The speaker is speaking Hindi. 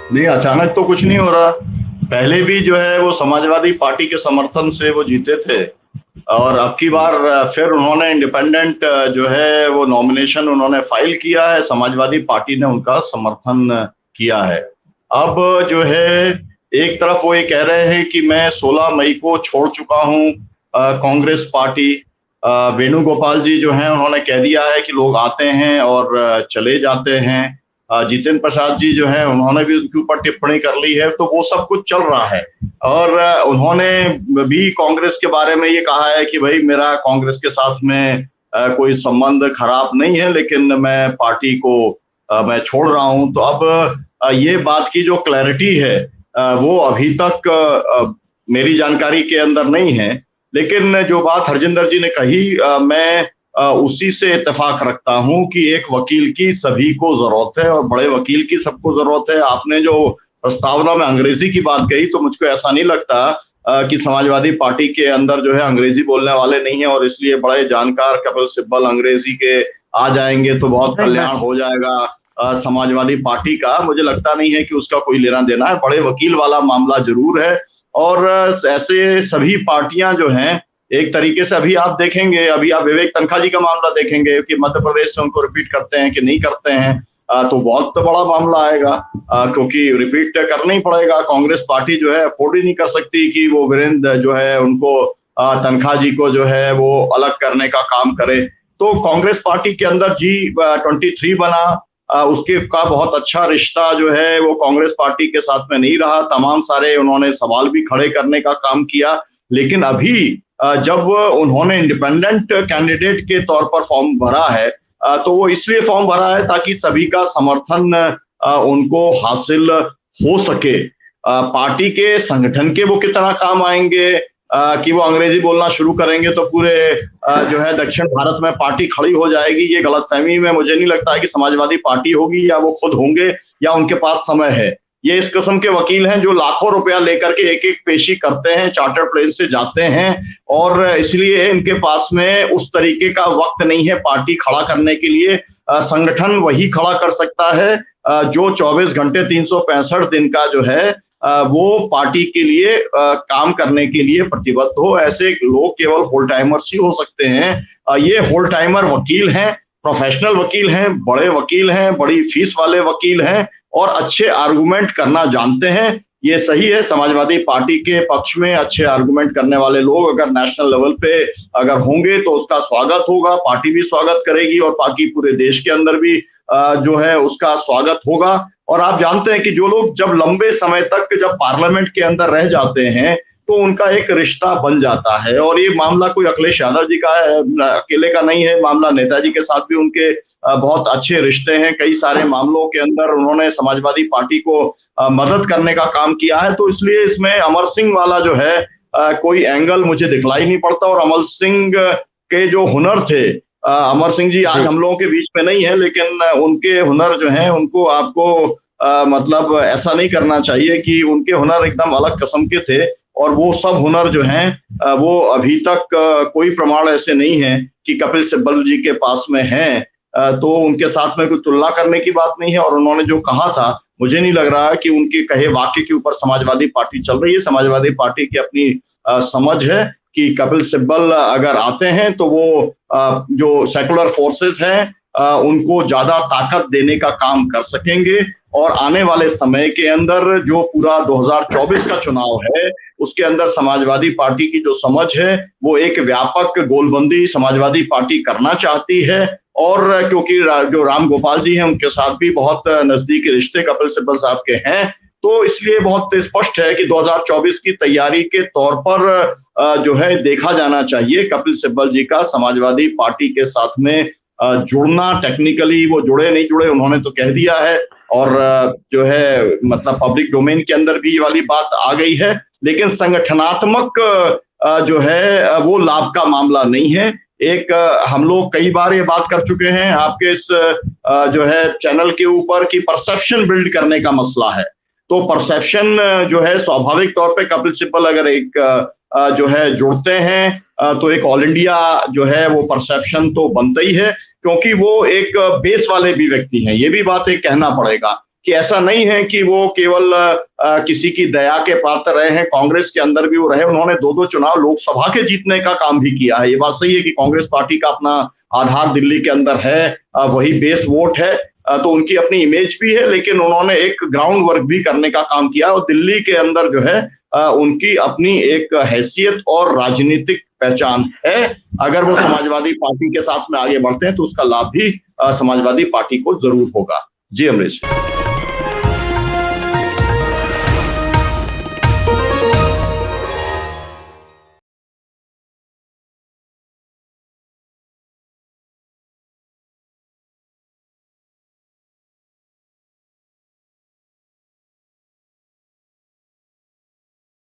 नहीं, अचानक तो कुछ नहीं हो रहा। पहले भी जो है वो समाजवादी पार्टी के समर्थन से वो जीते थे और अब की बार फिर उन्होंने इंडिपेंडेंट जो है वो नॉमिनेशन उन्होंने फाइल किया है, समाजवादी पार्टी ने उनका समर्थन किया है। अब जो है एक तरफ वो ये कह रहे हैं कि मैं 16 मई को छोड़ चुका हूँ कांग्रेस पार्टी। वेणुगोपाल जी जो हैं उन्होंने कह दिया है कि लोग आते हैं और चले जाते हैं। जितिन प्रसाद जी जो हैं उन्होंने भी उनके ऊपर टिप्पणी कर ली है, तो वो सब कुछ चल रहा है। और उन्होंने भी कांग्रेस के बारे में ये कहा है कि भाई मेरा कांग्रेस के साथ में कोई संबंध खराब नहीं है, लेकिन मैं पार्टी को मैं छोड़ रहा हूं। तो अब ये बात की जो क्लैरिटी है वो अभी तक मेरी जानकारी के अंदर नहीं है। लेकिन जो बात हरजिंदर जी ने कही मैं उसी से इत्तेफाक रखता हूं कि एक वकील की सभी को जरूरत है और बड़े वकील की सबको जरूरत है। आपने जो प्रस्तावना में अंग्रेजी की बात कही, तो मुझको ऐसा नहीं लगता कि समाजवादी पार्टी के अंदर जो है अंग्रेजी बोलने वाले नहीं है और इसलिए बड़े जानकार कपिल सिब्बल अंग्रेजी के आ जाएंगे तो बहुत कल्याण हो जाएगा समाजवादी पार्टी का। मुझे लगता नहीं है कि उसका कोई लेना देना है। बड़े वकील वाला मामला जरूर है और ऐसे सभी पार्टियां जो हैं एक तरीके से अभी आप देखेंगे, अभी आप विवेक तनखा जी का मामला देखेंगे कि मध्य प्रदेश से उनको रिपीट करते हैं कि नहीं करते हैं, तो बहुत बड़ा मामला आएगा क्योंकि रिपीट करना ही पड़ेगा। कांग्रेस पार्टी जो है अफोर्ड ही नहीं कर सकती कि वो वीरेंद्र जो है उनको तनखा जी को जो है वो अलग करने का काम करे। तो कांग्रेस पार्टी के अंदर G23 बना, उसके का बहुत अच्छा रिश्ता जो है वो कांग्रेस पार्टी के साथ में नहीं रहा। तमाम सारे उन्होंने सवाल भी खड़े करने का काम किया। लेकिन अभी जब उन्होंने इंडिपेंडेंट कैंडिडेट के तौर पर फॉर्म भरा है, तो वो इसलिए फॉर्म भरा है ताकि सभी का समर्थन उनको हासिल हो सके। पार्टी के संगठन के वो कितना काम आएंगे कि वो अंग्रेजी बोलना शुरू करेंगे तो पूरे जो है दक्षिण भारत में पार्टी खड़ी हो जाएगी, ये गलतफहमी में मुझे नहीं लगता है कि समाजवादी पार्टी होगी या वो खुद होंगे या उनके पास समय है। ये इस किस्म के वकील हैं जो लाखों रुपया लेकर के एक एक पेशी करते हैं, चार्टर प्लेन से जाते हैं और इसलिए इनके पास में उस तरीके का वक्त नहीं है पार्टी खड़ा करने के लिए। संगठन वही खड़ा कर सकता है जो 24 घंटे 365 दिन का जो है वो पार्टी के लिए काम करने के लिए प्रतिबद्ध हो। ऐसे लोग केवल होल टाइमर्स ही हो सकते हैं। ये होल टाइमर वकील हैं, प्रोफेशनल वकील हैं, बड़े वकील हैं, बड़ी फीस वाले वकील हैं और अच्छे आर्गुमेंट करना जानते हैं। ये सही है, समाजवादी पार्टी के पक्ष में अच्छे आर्गुमेंट करने वाले लोग अगर नेशनल लेवल पे अगर होंगे तो उसका स्वागत होगा, पार्टी भी स्वागत करेगी और बाकी पूरे देश के अंदर भी जो है उसका स्वागत होगा। और आप जानते हैं कि जो लोग जब लंबे समय तक जब पार्लियामेंट के अंदर रह जाते हैं तो उनका एक रिश्ता बन जाता है। और ये मामला कोई अखिलेश यादव जी का है, अकेले का नहीं है, मामला नेताजी के साथ भी उनके बहुत अच्छे रिश्ते हैं। कई सारे मामलों के अंदर उन्होंने समाजवादी पार्टी को मदद करने का काम किया है। तो इसलिए इसमें अमर सिंह वाला जो है कोई एंगल मुझे दिखलाई नहीं पड़ता। और अमर सिंह के जो हुनर थे, अमर सिंह जी आज हम लोगों के बीच में नहीं है, लेकिन उनके हुनर जो हैं उनको आपको मतलब ऐसा नहीं करना चाहिए कि उनके हुनर एकदम अलग किस्म के थे और वो सब हुनर जो हैं वो अभी तक कोई प्रमाण ऐसे नहीं है कि कपिल सिब्बल जी के पास में हैं। तो उनके साथ में कोई तुलना करने की बात नहीं है। और उन्होंने जो कहा था, मुझे नहीं लग रहा कि उनके कहे वाक्य के ऊपर समाजवादी पार्टी चल रही है। समाजवादी पार्टी की अपनी समझ है कि कपिल सिब्बल अगर आते हैं तो वो जो सेकुलर फोर्सेस हैं उनको ज्यादा ताकत देने का काम कर सकेंगे और आने वाले समय के अंदर जो पूरा 2024 का चुनाव है उसके अंदर समाजवादी पार्टी की जो समझ है वो एक व्यापक गोलबंदी समाजवादी पार्टी करना चाहती है। और क्योंकि जो राम गोपाल जी हैं उनके साथ भी बहुत नजदीकी रिश्ते कपिल सिब्बल साहब के हैं, तो इसलिए बहुत स्पष्ट है कि 2024 की तैयारी के तौर पर जो है देखा जाना चाहिए कपिल सिब्बल जी का समाजवादी पार्टी के साथ में जुड़ना। टेक्निकली वो जुड़े नहीं जुड़े उन्होंने तो कह दिया है और जो है मतलब पब्लिक डोमेन के अंदर भी ये वाली बात आ गई है, लेकिन संगठनात्मक जो है वो लाभ का मामला नहीं है। एक हम लोग कई बार ये बात कर चुके हैं आपके इस जो है चैनल के ऊपर कि परसेप्शन बिल्ड करने का मसला है। तो परसेप्शन जो है स्वाभाविक तौर पे कपिल सिब्बल अगर एक जो है जुड़ते हैं तो एक ऑल इंडिया जो है वो परसेप्शन तो बनता ही है, क्योंकि वो एक बेस वाले भी व्यक्ति हैं। ये भी बात एक कहना पड़ेगा कि ऐसा नहीं है कि वो केवल किसी की दया के पात्र रहे हैं, कांग्रेस के अंदर भी वो रहे, उन्होंने 2-2 चुनाव लोकसभा के जीतने का काम भी किया है। ये बात सही है कि कांग्रेस पार्टी का अपना आधार दिल्ली के अंदर है, वही बेस वोट है, तो उनकी अपनी इमेज भी है, लेकिन उन्होंने एक ग्राउंड वर्क भी करने का काम किया और दिल्ली के अंदर जो है उनकी अपनी एक हैसियत और राजनीतिक पहचान है। अगर वो समाजवादी पार्टी के साथ में आगे बढ़ते हैं तो उसका लाभ भी समाजवादी पार्टी को जरूर होगा। जी अमरीश।